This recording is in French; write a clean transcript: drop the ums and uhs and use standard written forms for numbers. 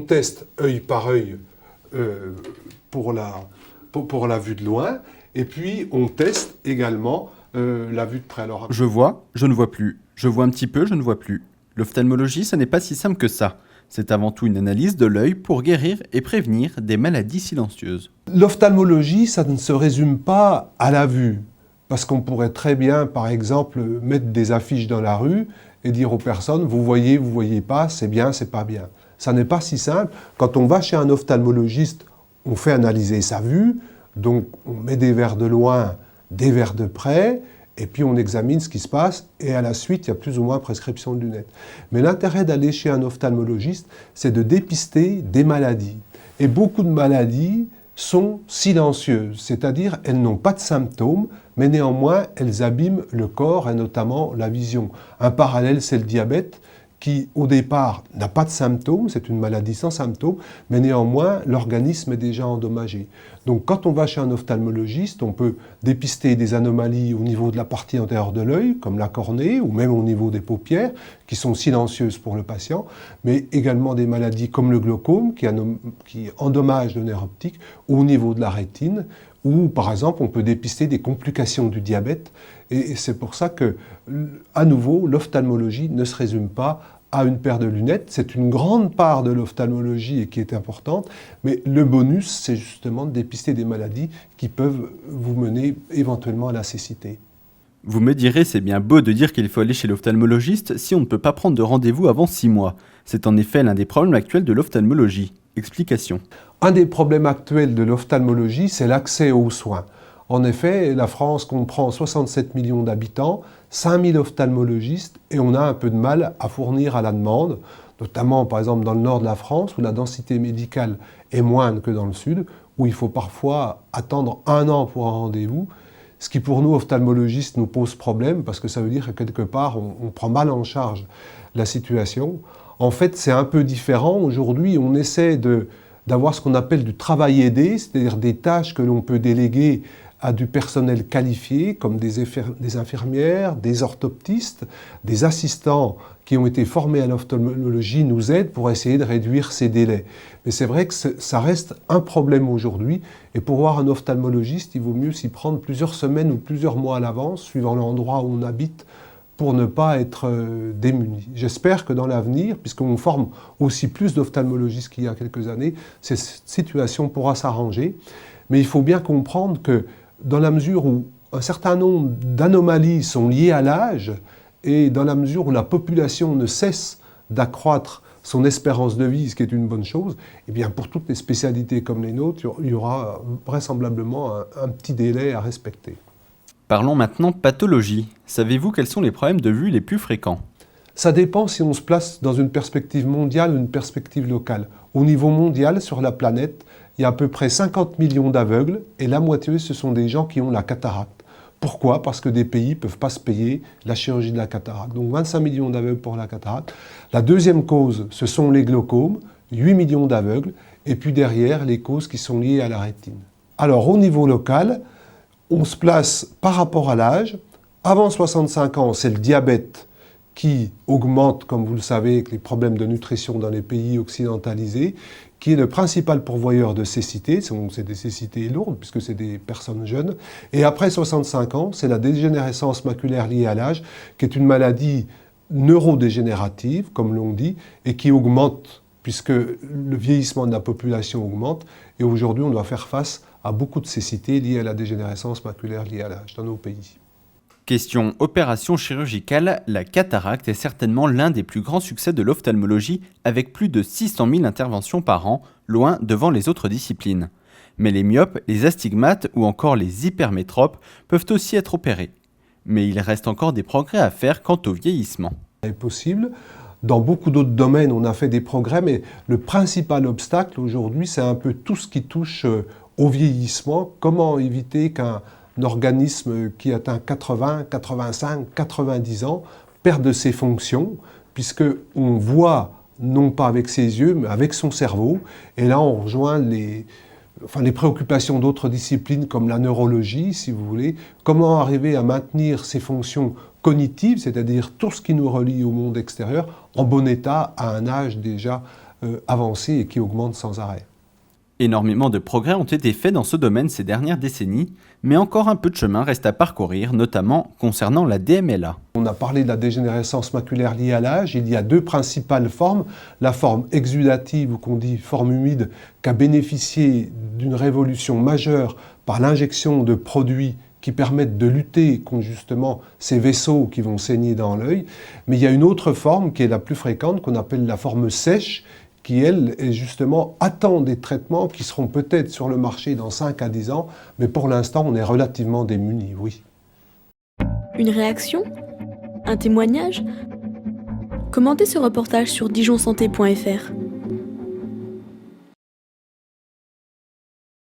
teste œil par œil pour la vue de loin, et puis on teste également la vue de près. Alors, je vois, je ne vois plus. Je vois un petit peu, je ne vois plus. L'ophtalmologie, ce n'est pas si simple que ça. C'est avant tout une analyse de l'œil pour guérir et prévenir des maladies silencieuses. L'ophtalmologie, ça ne se résume pas à la vue. Parce qu'on pourrait très bien, par exemple, mettre des affiches dans la rue et dire aux personnes, vous voyez pas, c'est bien, c'est pas bien. Ça n'est pas si simple. Quand on va chez un ophtalmologiste, on fait analyser sa vue, donc on met des verres de loin, des verres de près, et puis on examine ce qui se passe, et à la suite, il y a plus ou moins prescription de lunettes. Mais l'intérêt d'aller chez un ophtalmologiste, c'est de dépister des maladies. Et beaucoup de maladies sont silencieuses, c'est-à-dire elles n'ont pas de symptômes, mais néanmoins elles abîment le corps et notamment la vision. Un parallèle, c'est le diabète, qui au départ n'a pas de symptômes, c'est une maladie sans symptômes, mais néanmoins l'organisme est déjà endommagé. Donc quand on va chez un ophtalmologiste, on peut dépister des anomalies au niveau de la partie antérieure de l'œil, comme la cornée, ou même au niveau des paupières, qui sont silencieuses pour le patient, mais également des maladies comme le glaucome, qui endommage le nerf optique, ou au niveau de la rétine, ou par exemple on peut dépister des complications du diabète, et c'est pour ça que, à nouveau, l'ophtalmologie ne se résume pas à une paire de lunettes. C'est une grande part de l'ophtalmologie et qui est importante, mais le bonus, c'est justement de dépister des maladies qui peuvent vous mener éventuellement à la cécité. Vous me direz, c'est bien beau de dire qu'il faut aller chez l'ophtalmologiste si on ne peut pas prendre de rendez-vous avant 6 mois. C'est en effet l'un des problèmes actuels de l'ophtalmologie. Explication. Un des problèmes actuels de l'ophtalmologie, c'est l'accès aux soins. En effet, la France comprend 67 millions d'habitants, 5000 ophtalmologistes, et on a un peu de mal à fournir à la demande, notamment par exemple dans le nord de la France, où la densité médicale est moindre que dans le sud, où il faut parfois attendre 1 an pour un rendez-vous, ce qui pour nous, ophtalmologistes, nous pose problème, parce que ça veut dire que quelque part, on prend mal en charge la situation. En fait, c'est un peu différent. Aujourd'hui, on essaie d'avoir ce qu'on appelle du travail aidé, c'est-à-dire des tâches que l'on peut déléguer à du personnel qualifié, comme des infirmières, des orthoptistes, des assistants qui ont été formés à l'ophtalmologie nous aident pour essayer de réduire ces délais. Mais c'est vrai que ça reste un problème aujourd'hui, et pour voir un ophtalmologiste, il vaut mieux s'y prendre plusieurs semaines ou plusieurs mois à l'avance, suivant l'endroit où on habite, pour ne pas être démunis. J'espère que dans l'avenir, puisqu'on forme aussi plus d'ophtalmologistes qu'il y a quelques années, cette situation pourra s'arranger. Mais il faut bien comprendre que dans la mesure où un certain nombre d'anomalies sont liées à l'âge, et dans la mesure où la population ne cesse d'accroître son espérance de vie, ce qui est une bonne chose, eh bien pour toutes les spécialités comme les nôtres, il y aura vraisemblablement un petit délai à respecter. Parlons maintenant pathologie. Savez-vous quels sont les problèmes de vue les plus fréquents ? Ça dépend si on se place dans une perspective mondiale ou une perspective locale. Au niveau mondial, sur la planète, il y a à peu près 50 millions d'aveugles, et la moitié, ce sont des gens qui ont la cataracte. Pourquoi ? Parce que des pays ne peuvent pas se payer la chirurgie de la cataracte. Donc 25 millions d'aveugles pour la cataracte. La deuxième cause, ce sont les glaucomes, 8 millions d'aveugles, et puis derrière, les causes qui sont liées à la rétine. Alors au niveau local, on se place par rapport à l'âge. Avant 65 ans, c'est le diabète qui augmente, comme vous le savez, avec les problèmes de nutrition dans les pays occidentalisés, qui est le principal pourvoyeur de cécité. C'est des cécités lourdes, puisque c'est des personnes jeunes. Et après 65 ans, c'est la dégénérescence maculaire liée à l'âge, qui est une maladie neurodégénérative, comme l'on dit, et qui augmente, puisque le vieillissement de la population augmente. Et aujourd'hui, on doit faire face à beaucoup de cécité liée à la dégénérescence maculaire liée à l'âge dans nos pays. Question opération chirurgicale, la cataracte est certainement l'un des plus grands succès de l'ophtalmologie, avec plus de 600 000 interventions par an, loin devant les autres disciplines. Mais les myopes, les astigmates ou encore les hypermétropes peuvent aussi être opérés. Mais il reste encore des progrès à faire quant au vieillissement. C'est possible. Dans beaucoup d'autres domaines, on a fait des progrès, mais le principal obstacle aujourd'hui, c'est un peu tout ce qui touche au vieillissement. Comment éviter qu'un organisme qui atteint 80, 85, 90 ans perde ses fonctions, puisqu'on voit non pas avec ses yeux, mais avec son cerveau. Et là, on rejoint les préoccupations d'autres disciplines comme la neurologie, si vous voulez. Comment arriver à maintenir ces fonctions cognitives, c'est-à-dire tout ce qui nous relie au monde extérieur, en bon état à un âge déjà avancée et qui augmente sans arrêt. Énormément de progrès ont été faits dans ce domaine ces dernières décennies, mais encore un peu de chemin reste à parcourir, notamment concernant la DMLA. On a parlé de la dégénérescence maculaire liée à l'âge. Il y a deux principales formes. La forme exudative, ou qu'on dit forme humide, qui a bénéficié d'une révolution majeure par l'injection de produits qui permettent de lutter contre justement ces vaisseaux qui vont saigner dans l'œil. Mais il y a une autre forme qui est la plus fréquente, qu'on appelle la forme sèche, qui, elle, est justement, attend des traitements qui seront peut-être sur le marché dans 5 à 10 ans, mais pour l'instant, on est relativement démunis, oui. Une réaction ? Un témoignage ? Commentez ce reportage sur dijonsanté.fr.